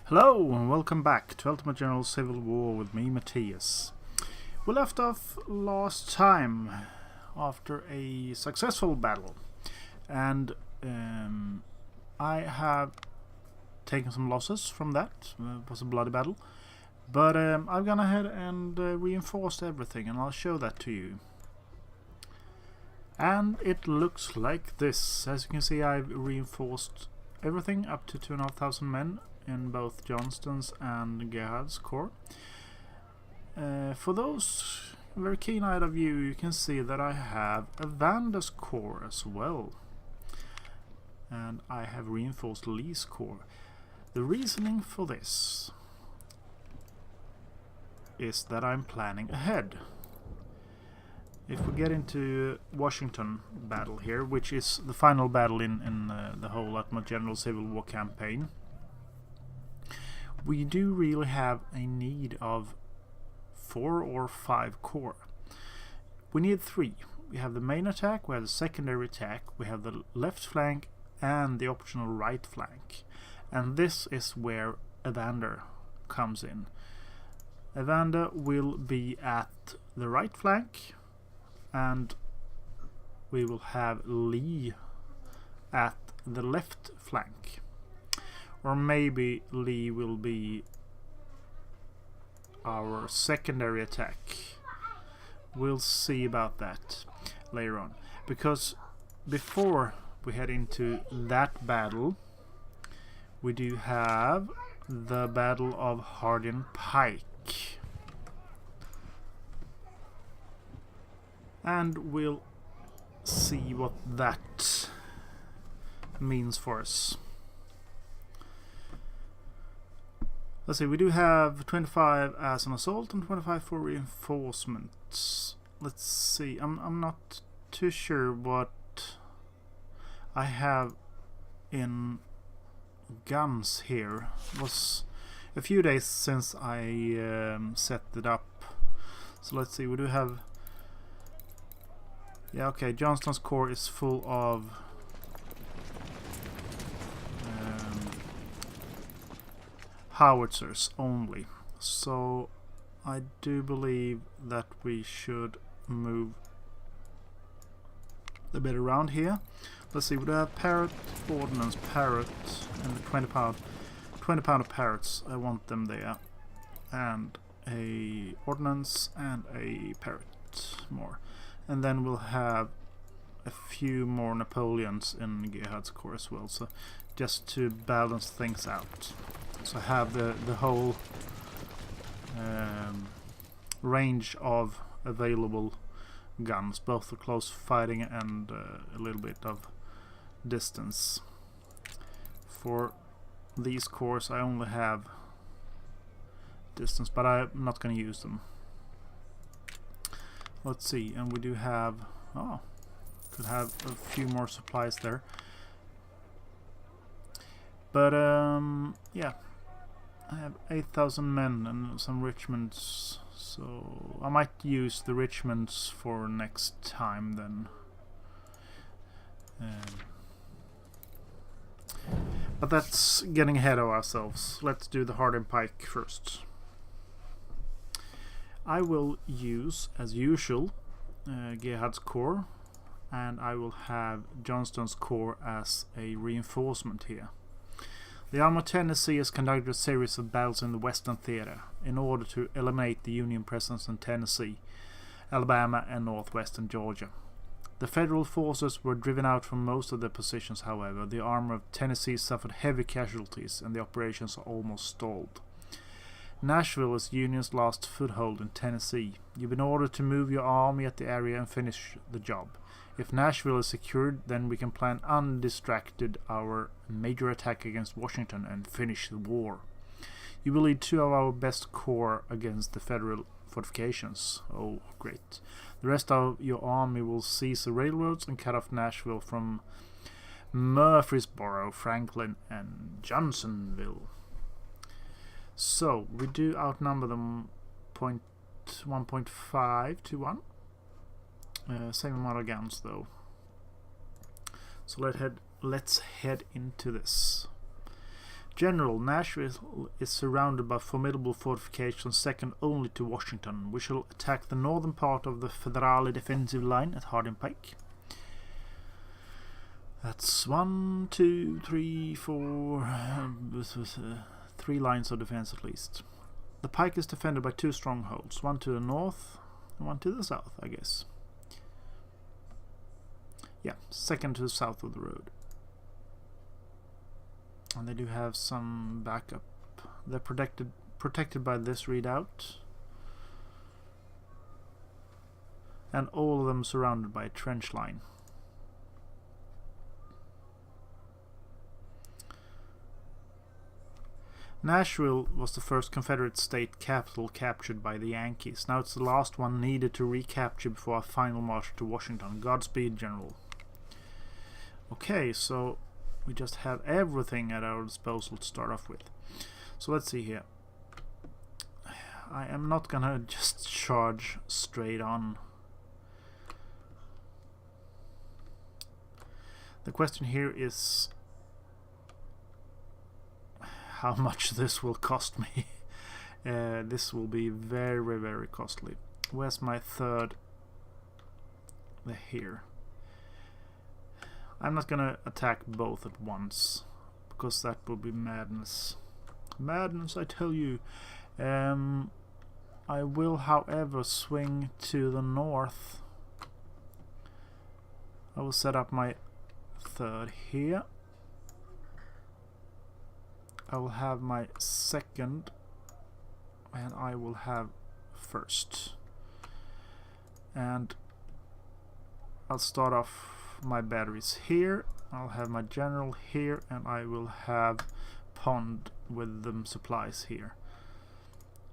Hello and welcome back to Ultimate General Civil War with me, Mathias. We left off last time after a successful battle, and I have taken some losses from that. It was a bloody battle, but I've gone ahead and reinforced everything, and I'll show that to you. And it looks like this. As you can see, I've reinforced everything up to 2,500 men in both Johnston's and Gerhard's corps. For those very keen-eyed of you, you can see that I have a Vanda's corps as well, and I have reinforced Lee's corps. The reasoning for this is that I'm planning ahead. If we get into Washington battle here, which is the final battle in the whole Ultimate General Civil War campaign, we do really have a need of 4 or 5 corps. We need 3. We have the main attack, we have the secondary attack, we have the left flank and the optional right flank. And this is where Evander comes in. Evander will be at the right flank, and we will have Lee at the left flank. Or maybe Lee will be our secondary attack. We'll see about that later on. Because before we head into that battle, we do have the Battle of Hardin Pike. And we'll see what that means for us. Let's see, we do have 25 as an assault and 25 for reinforcements. Let's see, I'm not too sure what I have in guns here. It was a few days since I set it up. So let's see, we do have... Yeah, okay, Johnston's corps is full of howitzers only, so I do believe that we should move a bit around here. Let's see, we do have parrot, ordnance, parrot, and the 20 pound of parrots. I want them there, and a ordnance and a parrot more, and then we'll have a few more Napoleons in Gerhard's corps as well, so just to balance things out. So have the whole range of available guns, both for close fighting and a little bit of distance. For these corps I only have distance, but I'm not going to use them. Let's see, and we do have... oh, could have a few more supplies there. But yeah, I have 8,000 men and some Richmonds, so I might use the Richmonds for next time then. But that's getting ahead of ourselves. Let's do the Hardin Pike first. I will use, as usual, Gerhard's corps, and I will have Johnston's corps as a reinforcement here. The Army of Tennessee has conducted a series of battles in the Western Theater in order to eliminate the Union presence in Tennessee, Alabama, and northwestern Georgia. The Federal forces were driven out from most of their positions, however. The Army of Tennessee suffered heavy casualties and the operations are almost stalled. Nashville is Union's last foothold in Tennessee. You've been ordered to move your army at the area and finish the job. If Nashville is secured, then we can plan undistracted our major attack against Washington and finish the war. You will lead 2 of our best corps against the Federal fortifications. Oh, great. The rest of your army will seize the railroads and cut off Nashville from Murfreesboro, Franklin, and Johnsonville. So, we do outnumber them 1.5 to 1. Same amount of guns though. So let's head into this. General, Nashville is surrounded by formidable fortifications second only to Washington. We shall attack the northern part of the Federale defensive line at Hardin Pike. That's 1, 2, 3, 4... 3 lines of defense at least. The pike is defended by 2 strongholds, one to the north and one to the south, I guess. Yeah, second to the south of the road. And they do have some backup. They're protected by this redoubt. And all of them surrounded by a trench line. Nashville was the first Confederate state capital captured by the Yankees. Now it's the last one needed to recapture before our final march to Washington. Godspeed, General. Okay, so we just have everything at our disposal to start off with. So let's see here. I am not gonna just charge straight on. The question here is how much this will cost me. This will be very, very costly. Where's my third? They're here. I'm not gonna attack both at once, because that would be madness. Madness, I tell you. I will, however, swing to the north. I will set up my third here. I will have my second, and I will have first. And I'll start off my batteries here. I'll have my general here, and I will have pond with them supplies here.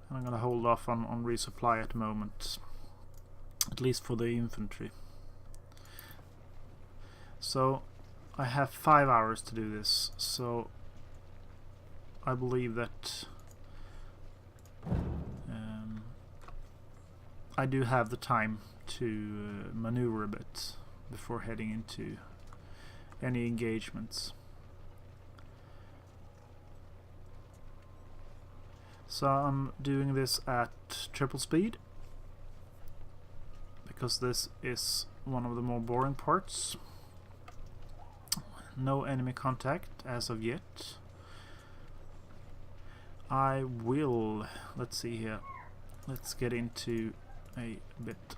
And I'm gonna hold off on resupply at the moment, at least for the infantry. So I have 5 hours to do this, so I believe that I do have the time to maneuver a bit before heading into any engagements. So I'm doing this at triple speed because this is one of the more boring parts. No enemy contact as of yet. I will, let's see here, let's get into a bit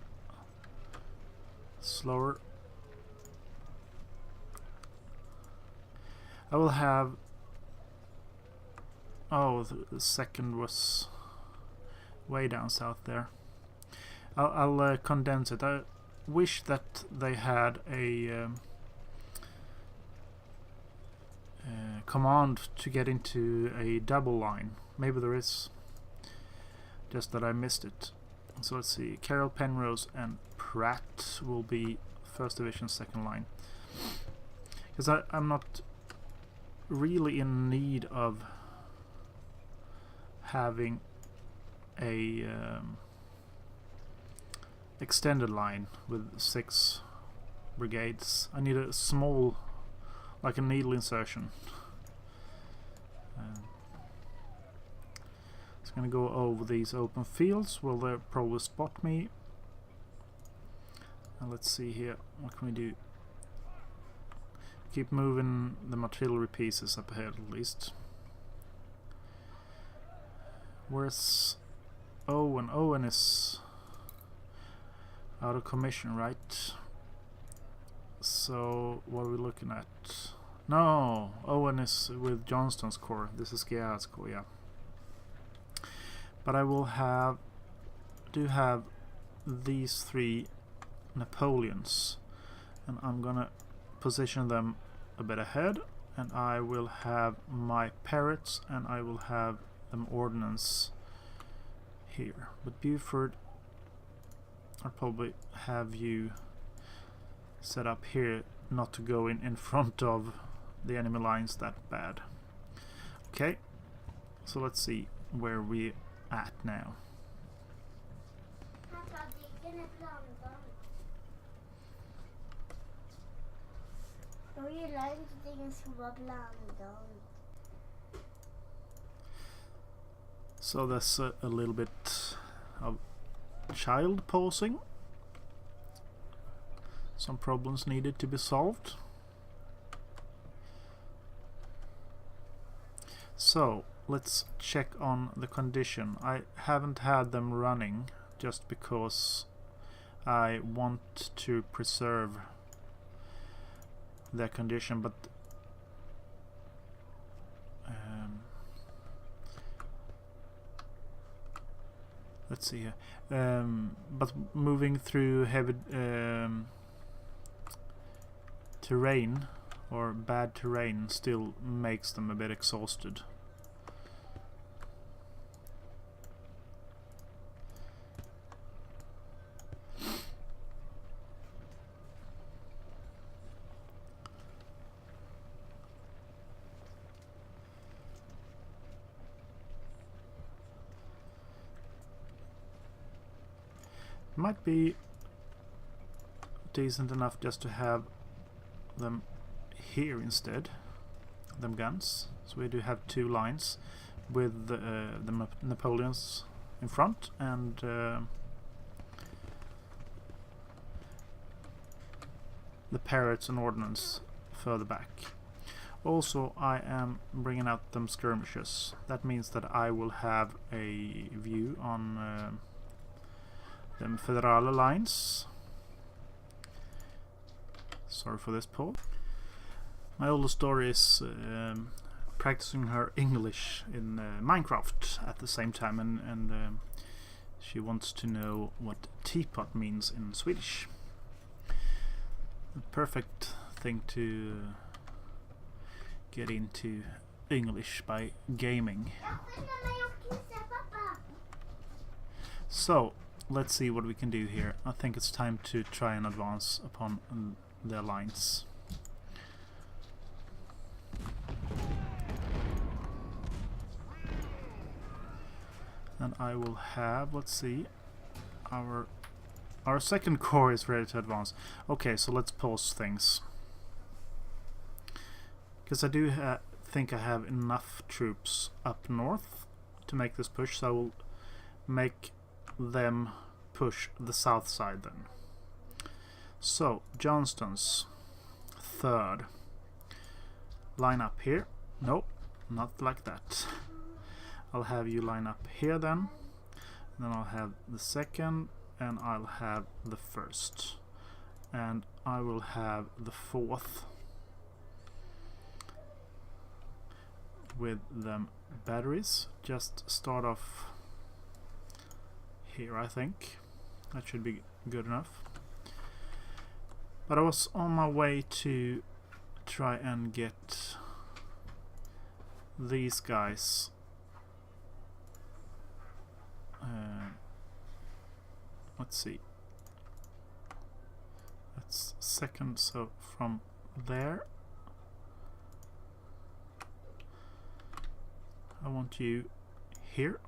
slower. I will have, oh, the second was way down south there. I'll condense it. I wish that they had a command to get into a double line. Maybe there is, just that I missed it. So let's see, Carroll, Penrose and Pratt will be 1st Division 2nd line, because I'm not really in need of having a extended line with 6 brigades. I need a small, like a needle insertion. It's going to go over these open fields. Will they probably spot me? And let's see here, what can we do? Keep moving the artillery pieces up ahead at least. Where's Owen? Owen is out of commission, right? So what are we looking at? No, Owen is with Johnston's corps. This is Gerhard's corps, yeah. But I will have, do have these 3 Napoleons, and I'm gonna position them a bit ahead, and I will have my Parrots, and I will have them ordnance here. But Buford, I'll probably have you set up here, not to go in front of the enemy lines that bad. Okay, so let's see where we at now. Jag gillar inte att det ska vara blandat. So there's a little bit of child pausing. Some problems needed to be solved. So let's check on the condition. I haven't had them running just because I want to preserve their condition, but let's see here. But moving through heavy terrain or bad terrain still makes them a bit exhausted. Might be decent enough just to have them here instead, them guns. So we do have two lines with the Napoleons in front and the Parrots and Ordnance further back. Also, I am bringing out them skirmishers. That means that I will have a view on them Federal lines. Sorry for this pause. My oldest daughter is practicing her English in Minecraft at the same time, and she wants to know what teapot means in Swedish. The perfect thing to get into English by gaming. So let's see what we can do here. I think it's time to try and advance upon their lines. And I will have, let's see, our second corps is ready to advance. Okay, so let's pause things, because I do think I have enough troops up north to make this push, so I will make them push the south side then. So Johnston's third line up here. Nope, not like that. I'll have you line up here then I'll have the second, and I'll have the first, and I will have the fourth with them batteries. Just start off here. I think that should be good enough. But I was on my way to try and get these guys let's see, that's second, so from there I want you here,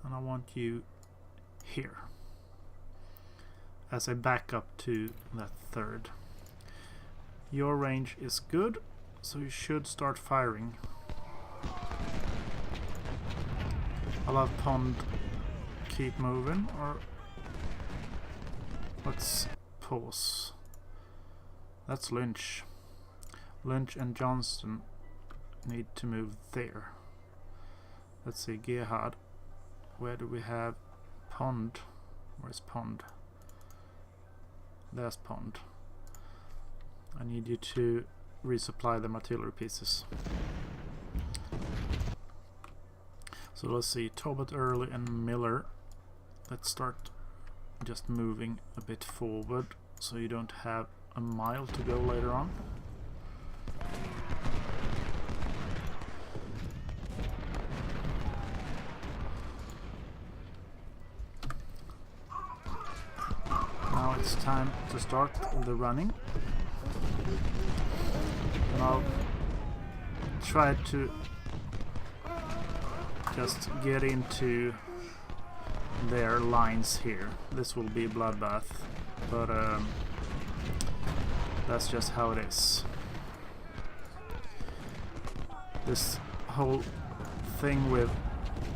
and I want you here as a backup to that third. Your range is good, so you should start firing. I'll have Pond keep moving, or let's pause. That's Lynch. Lynch and Johnston need to move there. Let's see, Gerhard. Where do we have Pond? Where's Pond? There's Pond. I need you to resupply the artillery pieces. So let's see, Talbot, Early and Miller. Let's start just moving a bit forward so you don't have a mile to go later on. Now it's time to start the running. And I'll try to just get into their lines here. This will be a bloodbath, but that's just how it is. This whole thing with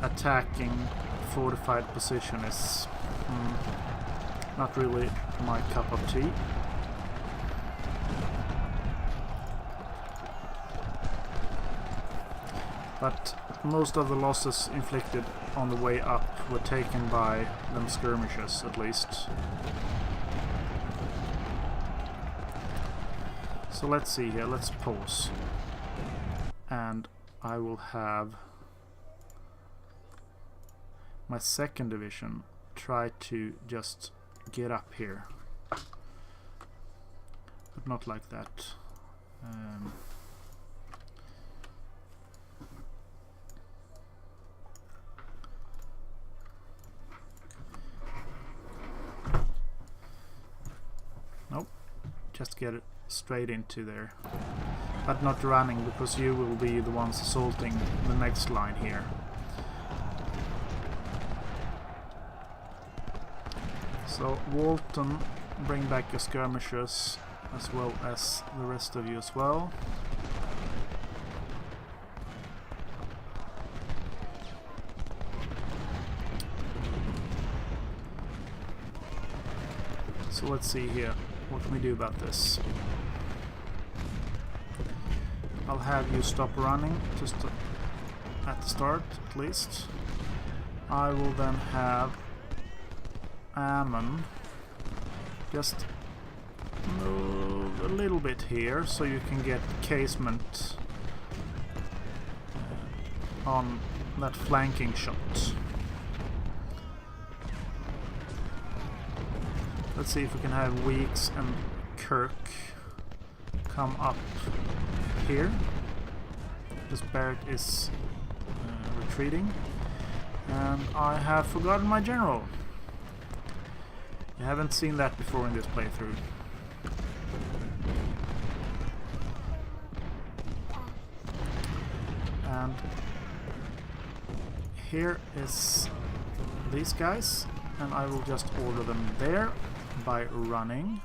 attacking fortified position is not really my cup of tea. But most of the losses inflicted on the way up were taken by them skirmishers, at least. So let's see here, let's pause. And I will have my 2nd division try to just get up here. But not like that. Nope, just get it straight into there. But not running, because you will be the ones assaulting the next line here. So Walton, bring back your skirmishers as well as the rest of you as well. So let's see here, what can we do about this? I'll have you stop running, just at the start at least. I will then have Ammon just move a little bit here so you can get casement on that flanking shot. Let's see if we can have Weeks and Kirk come up here. This Barrett is retreating, and I have forgotten my general. You haven't seen that before in this playthrough. And here is these guys, and I will just order them there by running.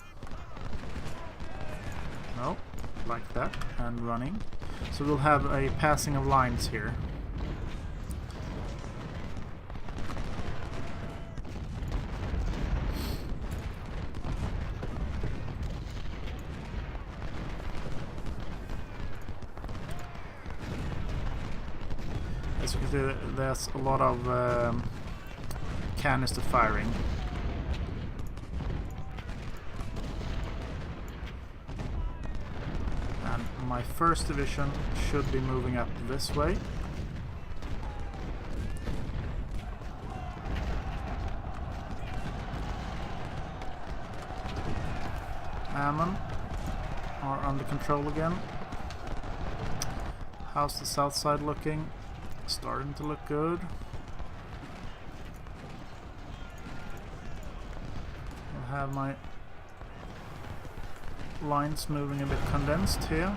No, like that, and running. So we'll have a passing of lines here. As you can see, there's a lot of canister firing. And my 1st division should be moving up this way. Ammon are under control again. How's the south side looking? Starting to look good. I'll have my lines moving a bit condensed here.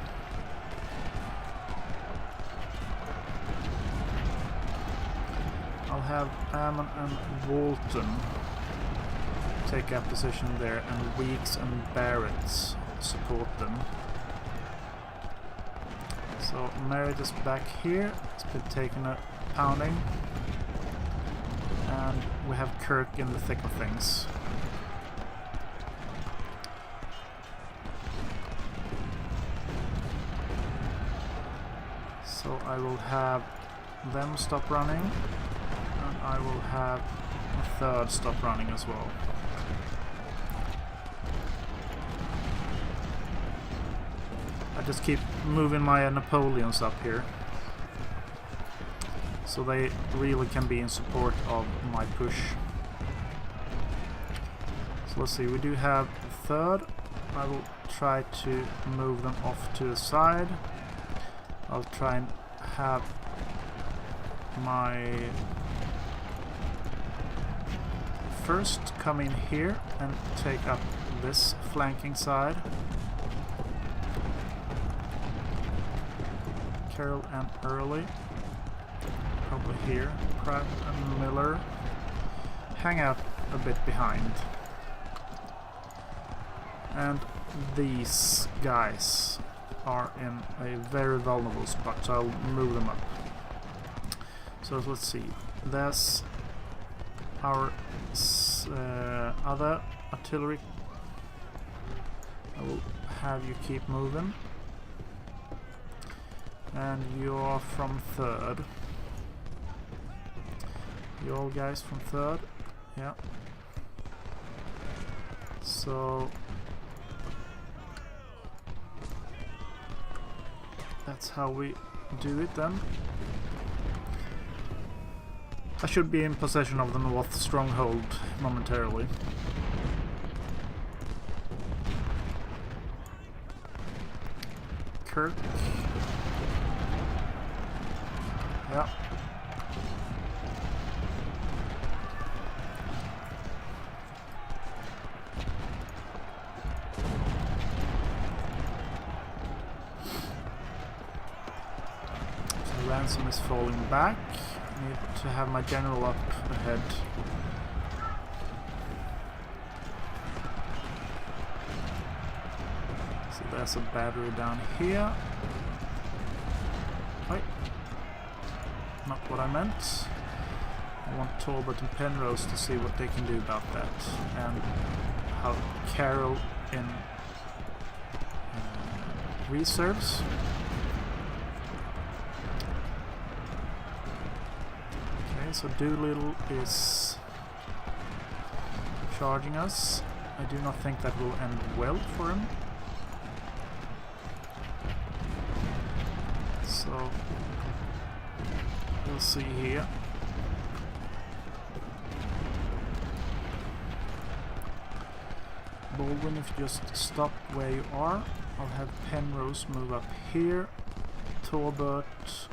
I'll have Ammon and Walton take up position there, and Weeks and Barrett support them. So Merritt is back here, it's been taking a pounding, and we have Kirk in the thick of things. So I will have them stop running, and I will have a 3rd stop running as well. I just keep moving my Napoleons up here, so they really can be in support of my push. So let's see, we do have a 3rd. I will try to move them off to the side. I'll try and have my 1st come in here and take up this flanking side. Carroll and Early probably here. Pratt and Miller hang out a bit behind. And these guys are in a very vulnerable spot, so I'll move them up. So let's see. There's our other artillery. I will have you keep moving. And you're from 3rd. You all guys from 3rd? Yeah. So that's how we do it then. I should be in possession of the North Stronghold momentarily. Kirk. Yeah. So Ransom is falling back. I need to have my general up ahead. So there's a battery down here. Right. Not what I meant. I want Talbot and Penrose to see what they can do about that. And how Carroll in reserves. So Doolittle is charging us. I do not think that will end well for him. So we'll see here. Baldwin, if you just stop where you are, I'll have Penrose move up here, Talbot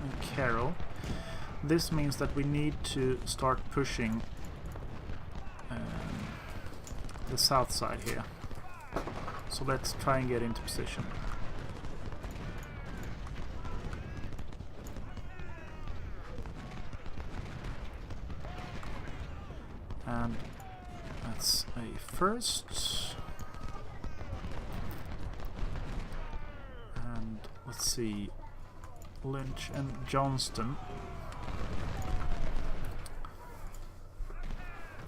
and Carroll. This means that we need to start pushing the south side here. So let's try and get into position. And that's a first. And let's see, Lynch and Johnston.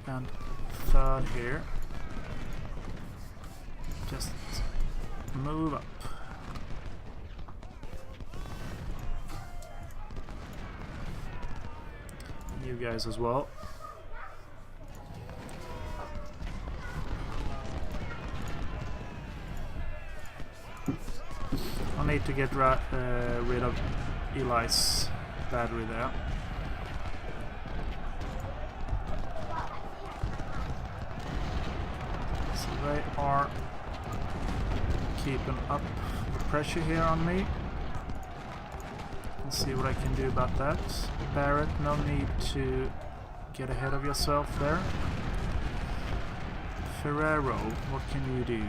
And 3rd here. Just move up. You guys as well. I need to get rid of Eli's battery there. They are keeping up the pressure here on me. Let's see what I can do about that. Barrett, no need to get ahead of yourself there. Ferrero, what can you do?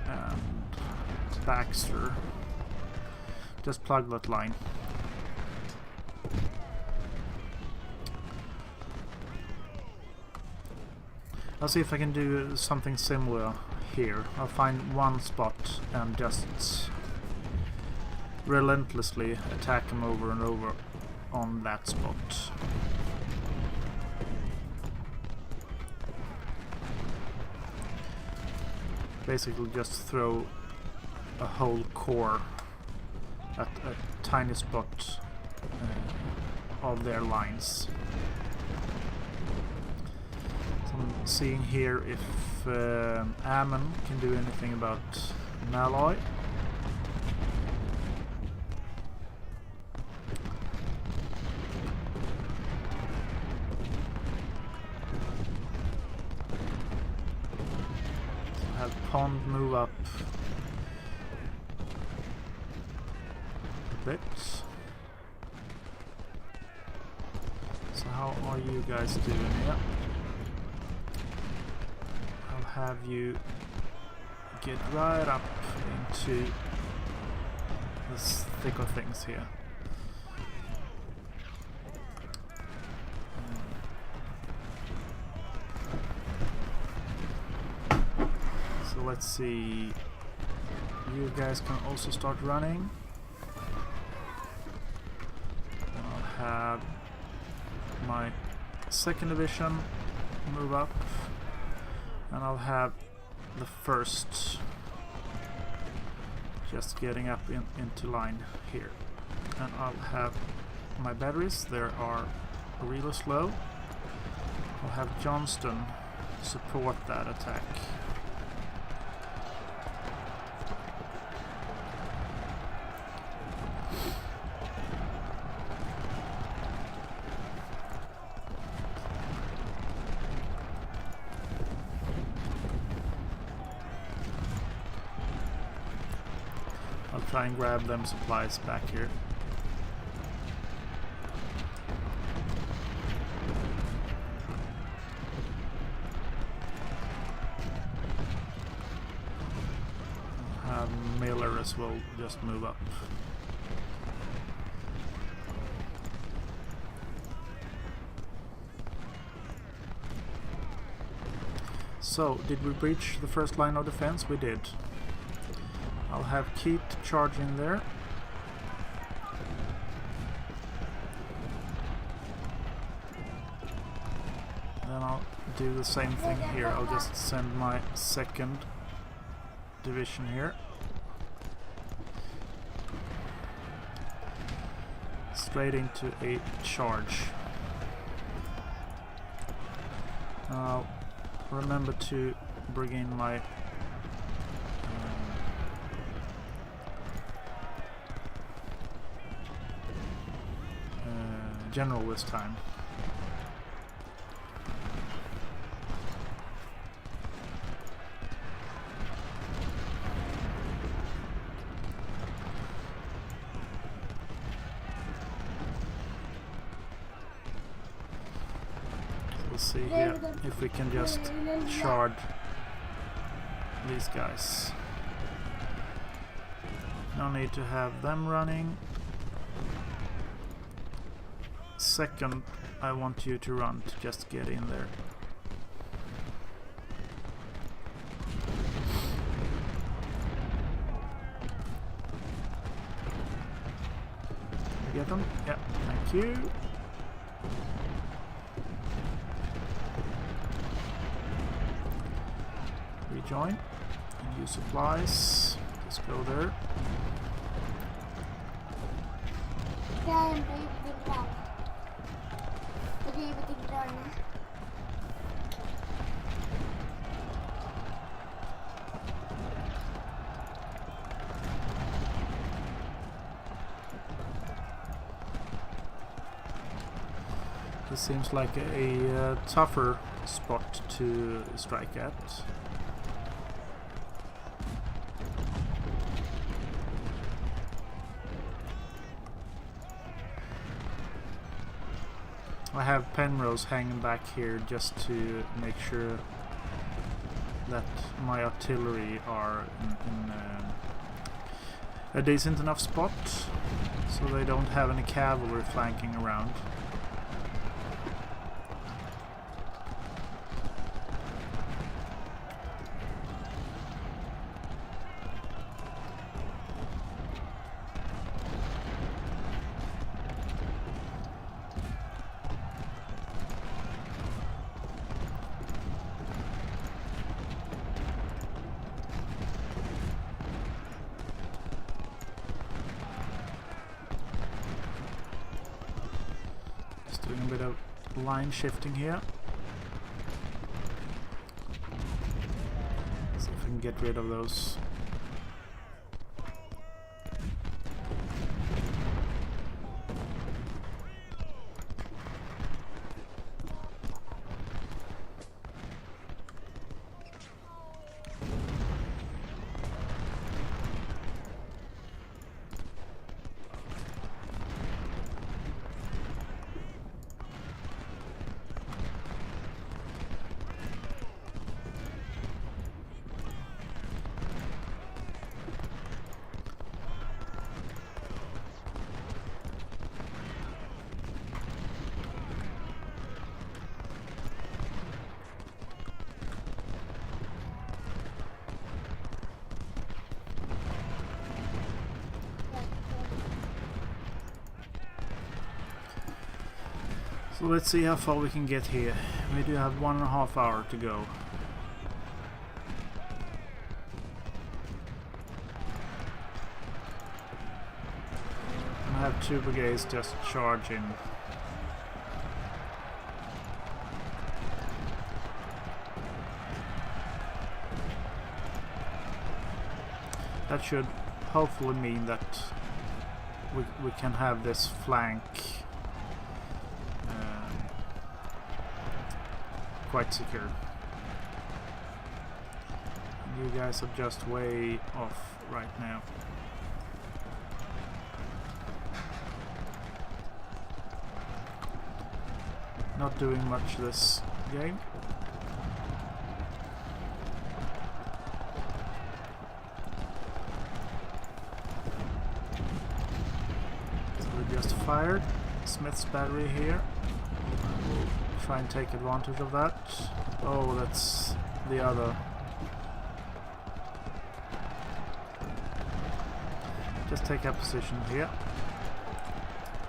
And Baxter. Just plug that line. I'll see if I can do something similar here. I'll find one spot and just relentlessly attack them over and over on that spot. Basically just throw a whole corps at a tiny spot of their lines. I'm seeing here if Ammon can do anything about Malloy. So have Pond move up a bit. So how are you guys doing here? Have you get right up into the thick of things here. So let's see. you guys can also start running. I'll have my 2nd division move up, and I'll have the 1st just getting up into line here, and I'll have my batteries. There are really slow. I'll have Johnston support that attack. I'll try and grab them supplies back here. Miller as well, just move up. So, did we breach the 1st line of defense? We did. I'll have Keith charge in there. Then I'll do the same thing here. I'll just send my 2nd division here. Straight into a charge. Now remember to bring in my general this time. Let's see here if we can just shard these guys. No need to have them running. 2nd, I want you to run to just get in there. Get them? Yeah, thank you. Rejoin and use supplies. Just go there. This seems like a tougher spot to strike at. I have Penrose hanging back here just to make sure that my artillery are in a decent enough spot so they don't have any cavalry flanking around. Doing a bit of line shifting here. See if I can get rid of those. So let's see how far we can get here. We do have 1.5 hours to go. I have 2 brigades just charging. That should hopefully mean that we can have this flank quite secure. You guys are just way off right now. Not doing much this game. So we just fired Smith's battery here. We'll try and take advantage of that. Oh, that's the other. Just take a position here.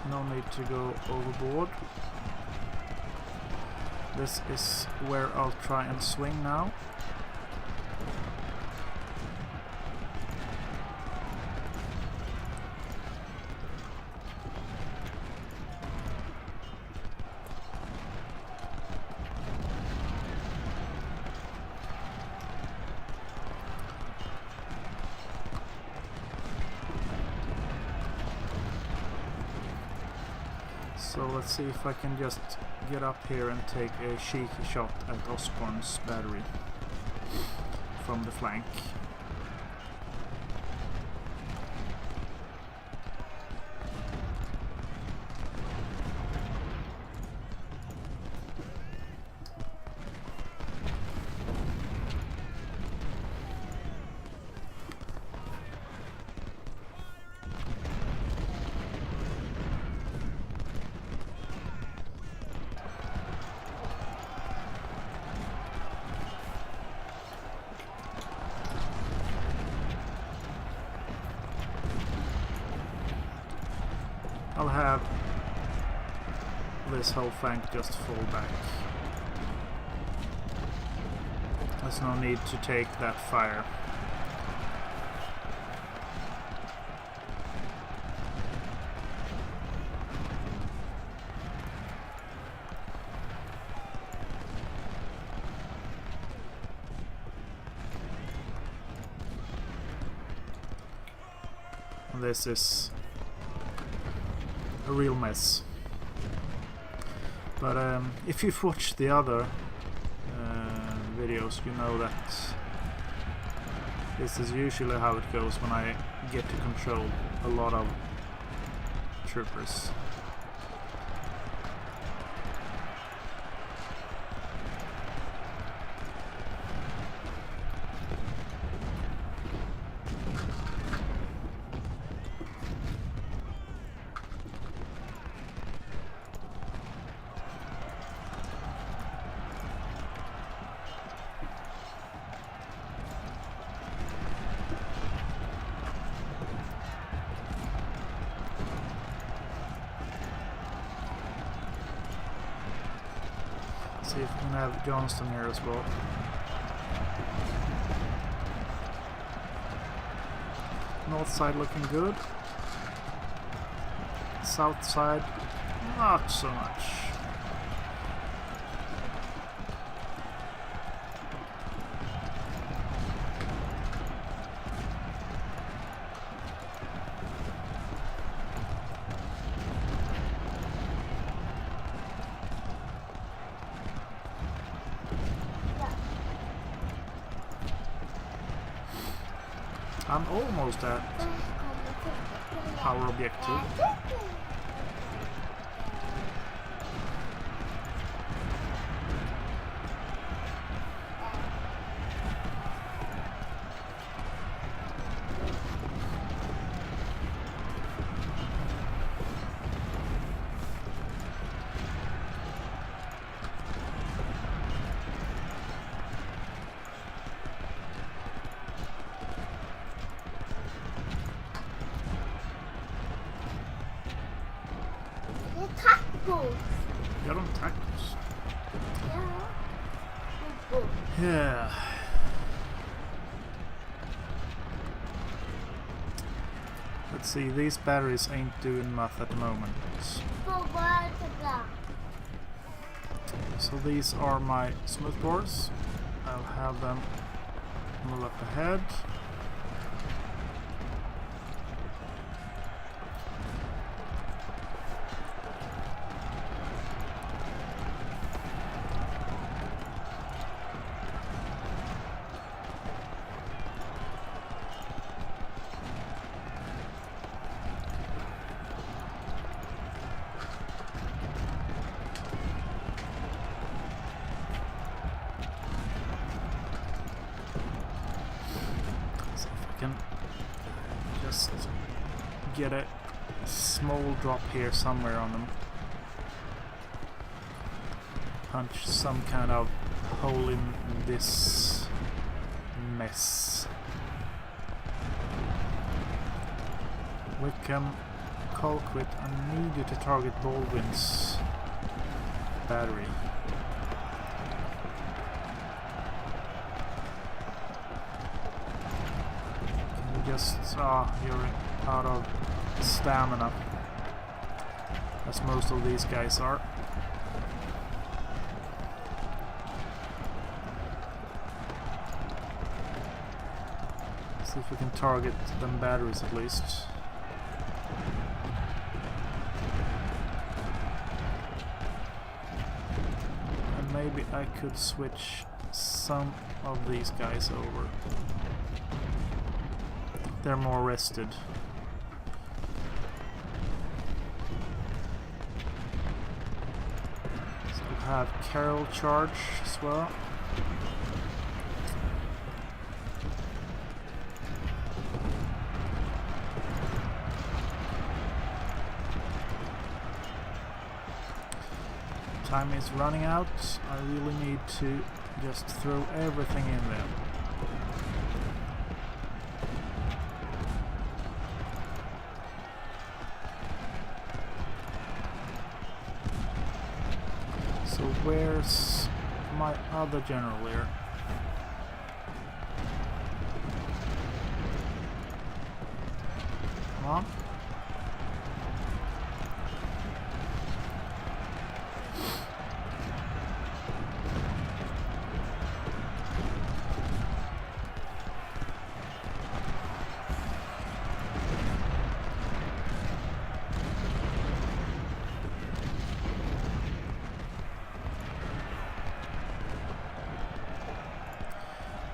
No need to go overboard. This is where I'll try and swing now. So let's see if I can just get up here and take a cheeky shot at Osborne's battery from the flank. I'll have this whole flank just fall back. There's no need to take that fire. This is a real mess. But if you've watched the other videos, you know that this is usually how it goes when I get to control a lot of troopers. See if we can have Johnston here as well. North side looking good. South side, not so much. I'm almost at our objective. got on tactics. Yeah. Let's see, these batteries ain't doing much at the moment. So these are my smoothbores. I'll have them move up ahead. Just get a small drop here somewhere on them. Punch some kind of hole in this mess. Wickham, Colquitt, I need you to target Baldwin's battery. You're out of stamina, as most of these guys are. See if we can target them batteries at least. And maybe I could switch some of these guys over. They're more rested. So we'll have Carol charge as well. Time is running out. I really need to just throw everything in there. So where's my other general here? Come on.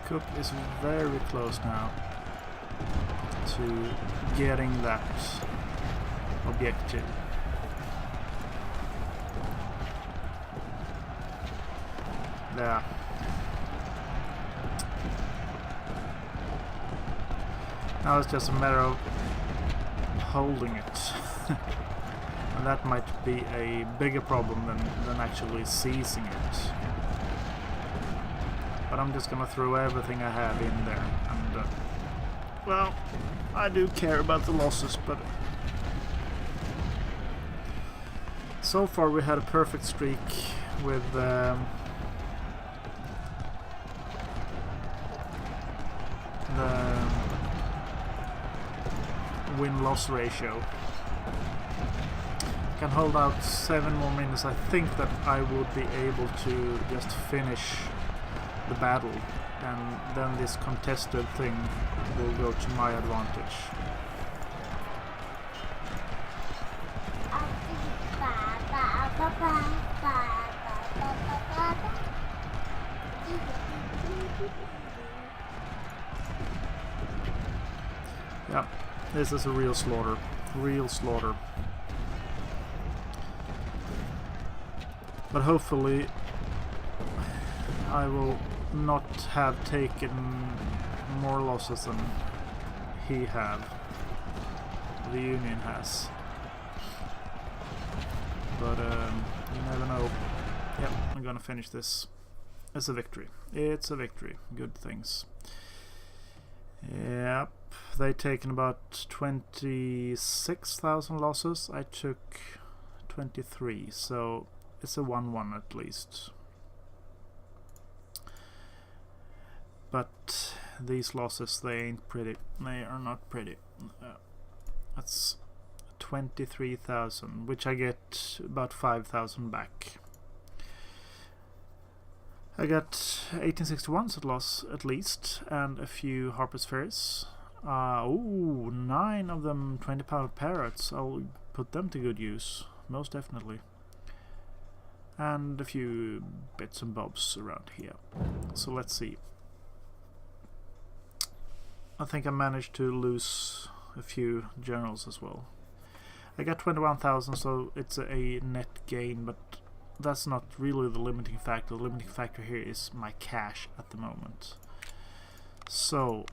Cook is very close now to getting that objective. There. Now it's just a matter of holding it. And that might be a bigger problem than actually seizing it. But I'm just gonna throw everything I have in there, and well, I do care about the losses, but so far we had a perfect streak with the win-loss ratio. I can hold out 7 more minutes. I think that I would be able to just finish the battle, and then this contested thing will go to my advantage. Yeah, this is a real slaughter. Real slaughter. But hopefully I will not have taken more losses than he have. The Union has. But you never know. Yep, I'm gonna finish this. It's a victory. It's a victory. Good things. Yep, they taken about 26,000 losses. I took 23, so it's a 1-1 at least. But these losses, they ain't pretty. They are not pretty. That's 23,000, which I get about 5,000 back. I got 1861s at loss at least, and a few Harper's Ferries. Ooh, 9 of them 20-pound parrots. I'll put them to good use, most definitely. And a few bits and bobs around here. So let's see. I think I managed to lose a few generals as well. I got 21,000, so it's a net gain, but that's not really the limiting factor. The limiting factor here is my cash at the moment. So,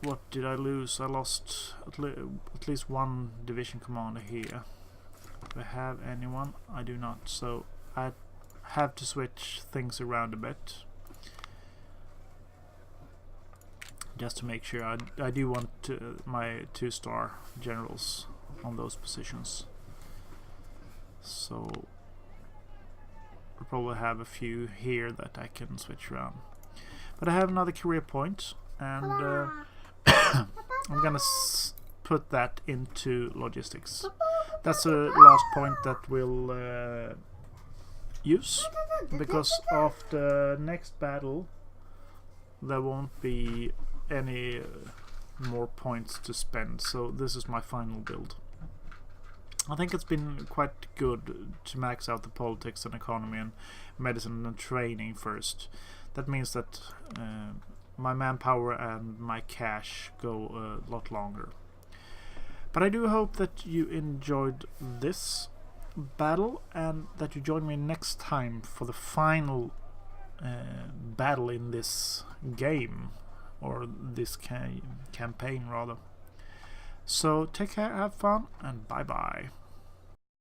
what did I lose? I lost at least one division commander here. Do I have anyone? I do not, so I have to switch things around a bit. Just to make sure. I do want my 2-star generals on those positions. So I'll probably have a few here that I can switch around. But I have another career point, and I'm gonna put that into logistics. That's the last point that we'll use, because after next battle there won't be any more points to spend, so this is my final build. I think it's been quite good to max out the politics and economy and medicine and training first. That means that my manpower and my cash go a lot longer. But I do hope that you enjoyed this battle and that you join me next time for the final battle in this game, or this campaign rather. So take care, have fun, and bye bye.